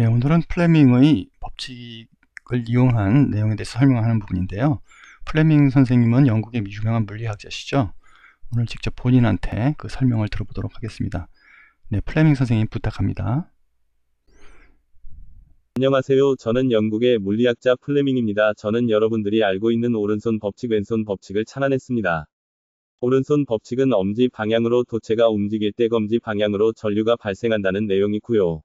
네, 오늘은 플레밍의 법칙을 이용한 내용에 대해서 설명하는 부분인데요. 플레밍 선생님은 영국의 유명한 물리학자시죠. 오늘 직접 본인한테 그 설명을 들어보도록 하겠습니다. 네, 플레밍 선생님 부탁합니다. 안녕하세요. 저는 영국의 물리학자 플레밍입니다. 저는 여러분들이 알고 있는 오른손 법칙, 왼손 법칙을 찾아냈습니다. 오른손 법칙은 엄지 방향으로 도체가 움직일 때 검지 방향으로 전류가 발생한다는 내용이고요.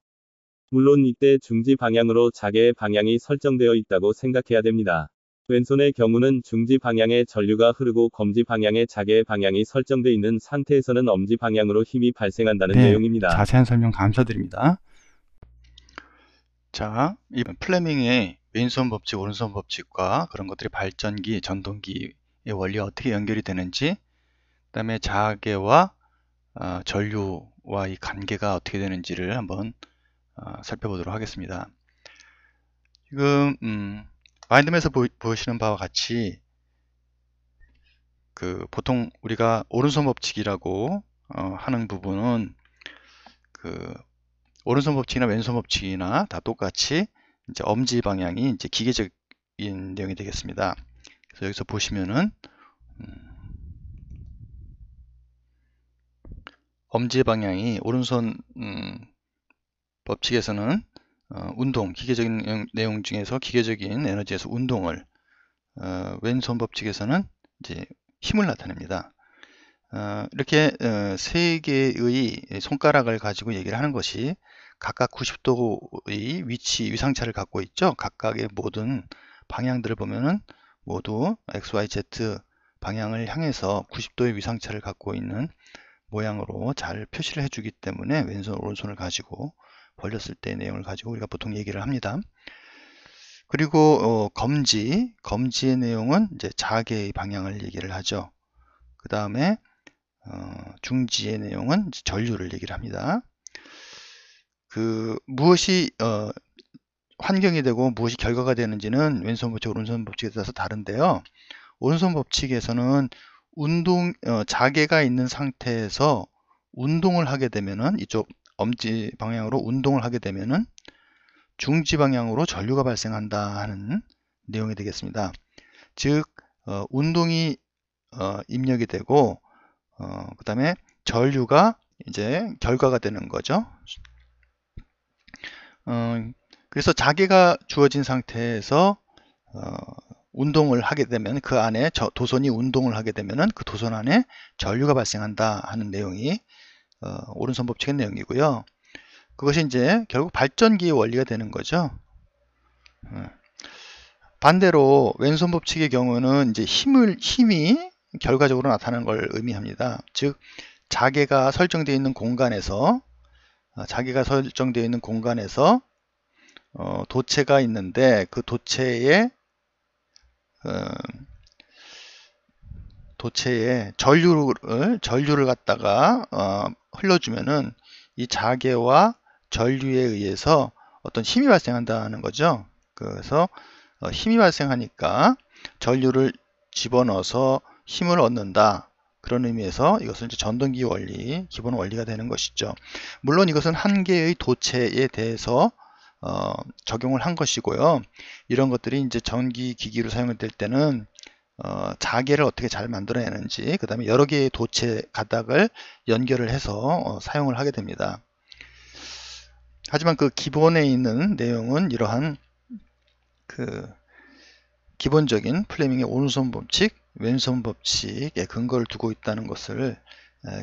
물론 이때 중지 방향으로 자개의 방향이 설정되어 있다고 생각해야 됩니다. 왼손의 경우는 중지 방향에 전류가 흐르고 검지 방향에 자개의 방향이 설정되어 있는 상태에서는 엄지 방향으로 힘이 발생한다는 내용입니다. 자세한 설명 감사드립니다. 자, 이 플레밍의 왼손 법칙, 오른손 법칙과 그런 것들이 발전기, 전동기의 원리와 어떻게 연결이 되는지, 그 다음에 자개와 전류와 이 관계가 어떻게 되는지를 한번 살펴보도록 하겠습니다. 지금 마인드맵에서 보시는 바와 같이 보통 우리가 오른손 법칙이라고 하는 부분은 오른손 법칙이나 왼손 법칙이나 다 똑같이 이제 엄지 방향이 이제 기계적인 내용이 되겠습니다. 그래서 여기서 보시면은 엄지 방향이 오른손 법칙에서는 운동, 기계적인 내용 중에서 기계적인 에너지에서 운동을, 왼손 법칙에서는 이제 힘을 나타냅니다. 이렇게 세 개의 손가락을 가지고 얘기를 하는 것이 각각 90도의 위상차를 갖고 있죠. 각각의 모든 방향들을 보면은 모두 XYZ 방향을 향해서 90도의 위상차를 갖고 있는 모양으로 잘 표시를 해주기 때문에 왼손, 오른손을 가지고 벌렸을 때의 내용을 가지고 우리가 보통 얘기를 합니다. 그리고 검지의 내용은 이제 자개의 방향을 얘기를 하죠. 그 다음에 중지의 내용은 전류를 얘기를 합니다. 무엇이 환경이 되고 무엇이 결과가 되는지는 왼손 법칙, 오른손 법칙에 따라서 다른데요. 오른손 법칙에서는 자개가 있는 상태에서 운동을 하게 되면은, 이쪽 엄지 방향으로 운동을 하게 되면은 중지 방향으로 전류가 발생한다 하는 내용이 되겠습니다. 즉 운동이 입력이 되고 그 다음에 전류가 이제 결과가 되는 거죠. 그래서 자개가 주어진 상태에서 운동을 하게 되면 그 안에 도선이 운동을 하게 되면은 그 도선 안에 전류가 발생한다 하는 내용이 오른손 법칙의 내용이고요. 그것이 이제 결국 발전기의 원리가 되는 거죠. 반대로 왼손 법칙의 경우는 이제 힘이 결과적으로 나타나는 걸 의미합니다. 즉 자개가 설정되어 있는 공간에서 도체가 있는데 그 도체에 전류를 갖다가 흘러주면은 이 자개와 전류에 의해서 어떤 힘이 발생한다는 거죠. 그래서 힘이 발생하니까 전류를 집어넣어서 힘을 얻는다. 그런 의미에서 이것은 이제 전동기 원리, 기본 원리가 되는 것이죠. 물론 이것은 한 개의 도체에 대해서 적용을 한 것이고요. 이런 것들이 이제 전기 기기로 사용될 때는 자개를 어떻게 잘 만들어내는지, 그 다음에 여러 개의 도체 가닥을 연결을 해서 사용을 하게 됩니다. 하지만 그 기본에 있는 내용은 이러한 기본적인 플레밍의 오른손 법칙, 왼손 법칙에 근거를 두고 있다는 것을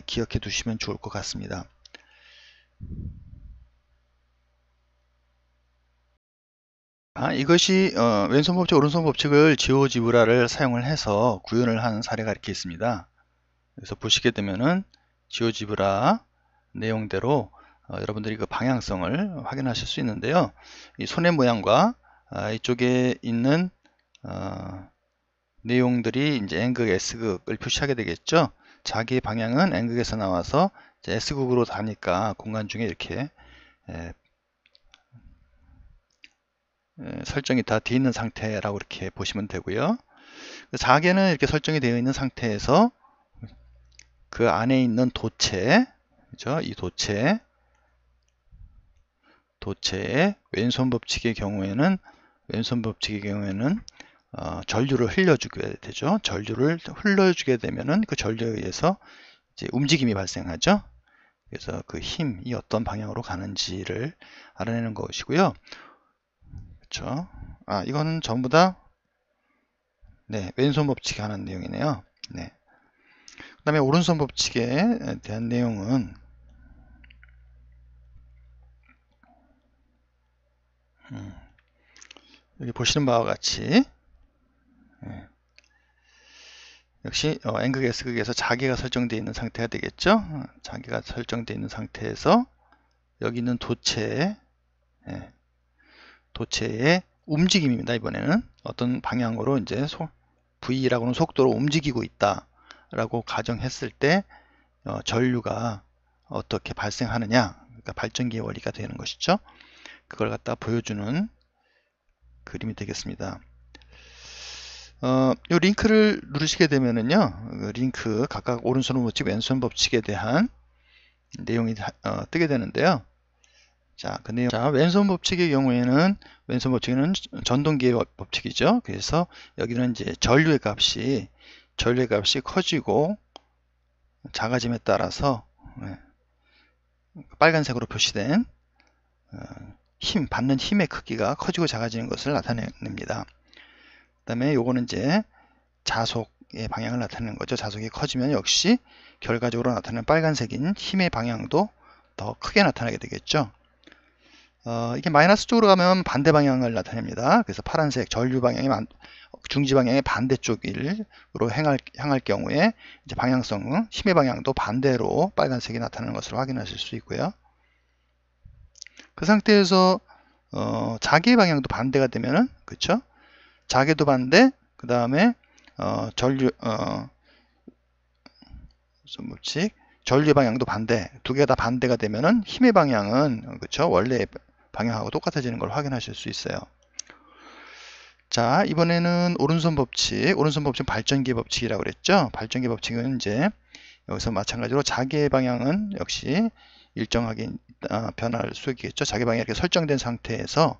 기억해 두시면 좋을 것 같습니다. 이것이 왼손 법칙, 오른손 법칙을 지오지브라를 사용을 해서 구현을 한 사례가 이렇게 있습니다. 그래서 보시게 되면은 지오지브라 내용대로 여러분들이 그 방향성을 확인하실 수 있는데요. 이 손의 모양과 이쪽에 있는 내용들이 이제 N극, S극을 표시하게 되겠죠. 자기의 방향은 N극에서 나와서 이제 S극으로 가니까 공간 중에 이렇게 설정이 다 되어 있는 상태라고 이렇게 보시면 되고요. 자개는 이렇게 설정이 되어 있는 상태에서 그 안에 있는 도체, 그죠? 이 도체의 왼손 법칙의 경우에는 전류를 흘려주게 되죠. 전류를 흘려주게 되면은 그 전류에 의해서 이제 움직임이 발생하죠. 그래서 그 힘이 어떤 방향으로 가는지를 알아내는 것이고요. 그렇죠. 이거는 전부 다 왼손 법칙에 관한 내용이네요. 그 다음에 오른손 법칙에 대한 내용은 여기 보시는 바와 같이 역시 N극 S극에서 자개가 설정되어 있는 상태가 되겠죠. 자개가 설정되어 있는 상태에서 여기 있는 도체의 움직임입니다. 이번에는 어떤 방향으로 이제 V라고 하는 속도로 움직이고 있다 라고 가정했을 때 전류가 어떻게 발생하느냐, 그러니까 발전기의 원리가 되는 것이죠. 그걸 갖다 보여주는 그림이 되겠습니다. 이 링크를 누르시게 되면은요, 링크 각각 오른손 법칙, 왼손 법칙에 대한 내용이 뜨게 되는데요. 그 내용. 왼손 법칙의 경우에는 전동기의 법칙이죠. 그래서 여기는 이제 전류의 값이 커지고 작아짐에 따라서 빨간색으로 표시된 받는 힘의 크기가 커지고 작아지는 것을 나타냅니다. 그 다음에 요거는 이제 자속의 방향을 나타내는 거죠. 자속이 커지면 역시 결과적으로 나타나는 빨간색인 힘의 방향도 더 크게 나타나게 되겠죠. 이게 마이너스 쪽으로 가면 반대 방향을 나타냅니다. 그래서 파란색 전류 방향이 중지 방향의 반대쪽으로 향할 경우에 이제 방향성, 힘의 방향도 반대로 빨간색이 나타나는 것을 확인하실 수 있고요. 그 상태에서 자기의 방향도 반대가 되면은, 그렇죠? 자개도 반대, 그 다음에 전류의 방향도 반대, 두 개가 다 반대가 되면은 힘의 방향은, 그렇죠? 원래의 방향하고 똑같아지는 걸 확인하실 수 있어요. 자, 이번에는 오른손 법칙 발전기 법칙이라고 그랬죠? 발전기 법칙은 이제 여기서 마찬가지로 자개의 방향은 역시 일정하게 변할 수 있겠죠. 자개 방향이 이렇게 설정된 상태에서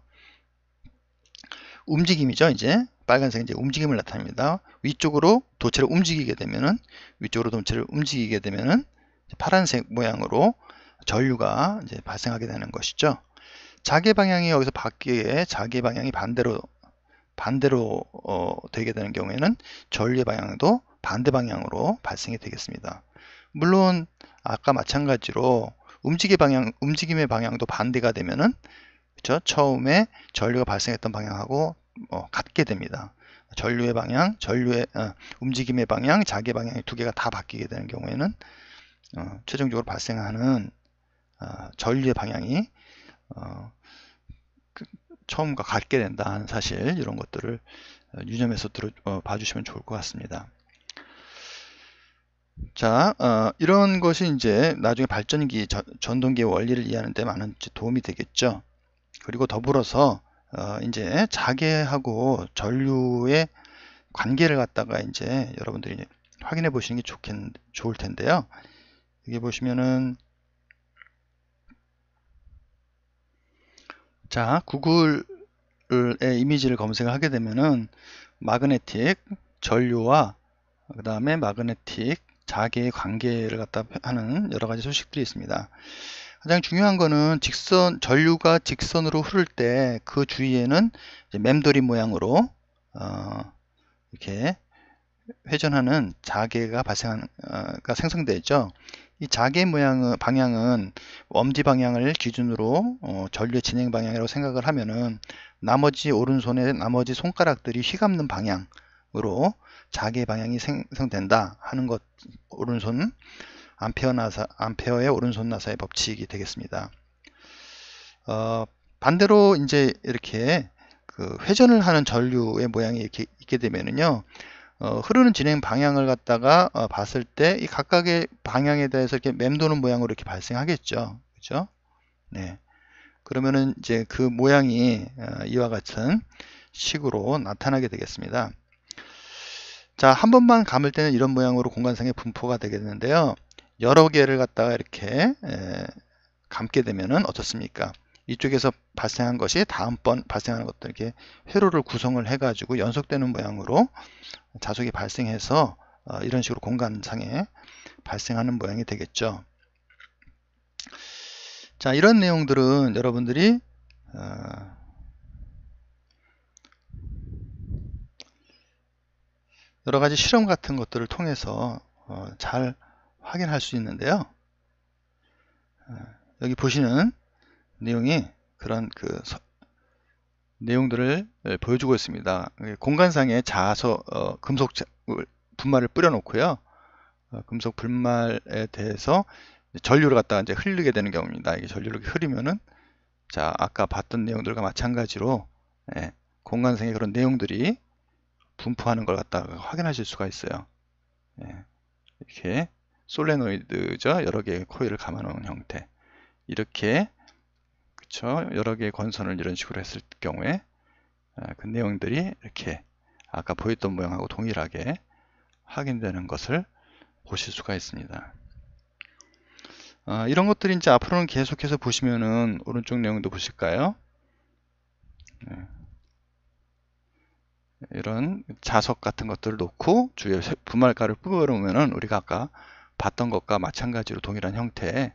움직임이죠. 이제 빨간색 이제 움직임을 나타냅니다. 위쪽으로 도체를 움직이게 되면은 파란색 모양으로 전류가 이제 발생하게 되는 것이죠. 자개 방향이 여기서 바뀌게 자개 방향이 반대로 되게 되는 경우에는 전류의 방향도 반대 방향으로 발생이 되겠습니다. 물론 아까 마찬가지로 움직임의 방향도 반대가 되면은, 그렇죠? 처음에 전류가 발생했던 방향하고 같게 됩니다. 전류의 방향, 움직임의 방향, 자개 방향이 두 개가 다 바뀌게 되는 경우에는 최종적으로 발생하는 전류의 방향이 처음과 같게 된다는 사실, 이런 것들을 유념해서 봐주시면 좋을 것 같습니다. 자, 이런 것이 이제 나중에 발전기, 전동기의 원리를 이해하는 데 많은 도움이 되겠죠. 그리고 더불어서 이제 자개하고 전류의 관계를 갖다가 이제 여러분들이 확인해 보시는 게 좋을 텐데요. 여기 보시면은, 자, 구글의 이미지를 검색을 하게 되면은 마그네틱 전류와 그 다음에 마그네틱 자개의 관계를 갖다 하는 여러 가지 소식들이 있습니다. 가장 중요한 거는 전류가 직선으로 흐를 때 그 주위에는 이제 맴돌이 모양으로 이렇게 회전하는 자개가 생성되죠. 이 자개 방향은 엄지 방향을 기준으로 전류의 진행 방향이라고 생각을 하면은 오른손의 나머지 손가락들이 휘감는 방향으로 자개 방향이 생성된다 하는 것, 암페어의 오른손 나사의 법칙이 되겠습니다. 반대로 이제 이렇게 회전을 하는 전류의 모양이 이렇게 있게 되면은요, 흐르는 진행 방향을 갖다가 봤을 때 이 각각의 방향에 대해서 이렇게 맴도는 모양으로 이렇게 발생하겠죠. 그죠? 네. 그러면은 이제 그 모양이 이와 같은 식으로 나타나게 되겠습니다. 자, 한 번만 감을 때는 이런 모양으로 공간상의 분포가 되겠는데요. 여러 개를 갖다가 이렇게 감게 되면은 어떻습니까? 이쪽에서 발생한 것이 다음번 발생하는 것들 이렇게 회로를 구성을 해가지고 연속되는 모양으로 자석이 발생해서 이런 식으로 공간상에 발생하는 모양이 되겠죠. 자, 이런 내용들은 여러분들이 여러 가지 실험 같은 것들을 통해서 잘 확인할 수 있는데요. 여기 보시는 내용이 그런 내용들을 보여주고 있습니다. 공간상에 금속 분말을 뿌려 놓고요. 금속 분말에 대해서 전류를 갖다가 이제 흐르게 되는 경우입니다. 이게 전류를 흐르면은, 자, 아까 봤던 내용들과 마찬가지로 공간상에 그런 내용들이 분포하는 걸 갖다가 확인하실 수가 있어요. 이렇게 솔레노이드죠. 여러 개의 코일을 감아 놓은 형태. 이렇게, 그쵸, 여러 개의 건선을 이런 식으로 했을 경우에 그 내용들이 이렇게 아까 보였던 모양하고 동일하게 확인되는 것을 보실 수가 있습니다. 이런 것들이 이제 앞으로는 계속해서 보시면은 오른쪽 내용도 보실까요? 이런 자석 같은 것들을 놓고 주위에 분말가를 뿌려 놓으면은 우리가 아까 봤던 것과 마찬가지로 동일한 형태의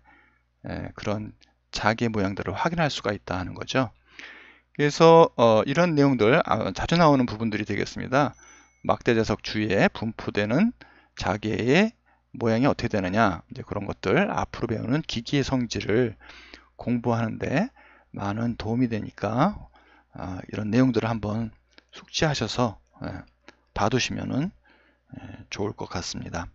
그런 자개 모양들을 확인할 수가 있다 하는 거죠. 그래서 이런 내용들 자주 나오는 부분들이 되겠습니다. 막대 자석 주위에 분포되는 자개의 모양이 어떻게 되느냐, 이제 그런 것들 앞으로 배우는 기기의 성질을 공부하는데 많은 도움이 되니까 이런 내용들을 한번 숙지하셔서 봐두시면 좋을 것 같습니다.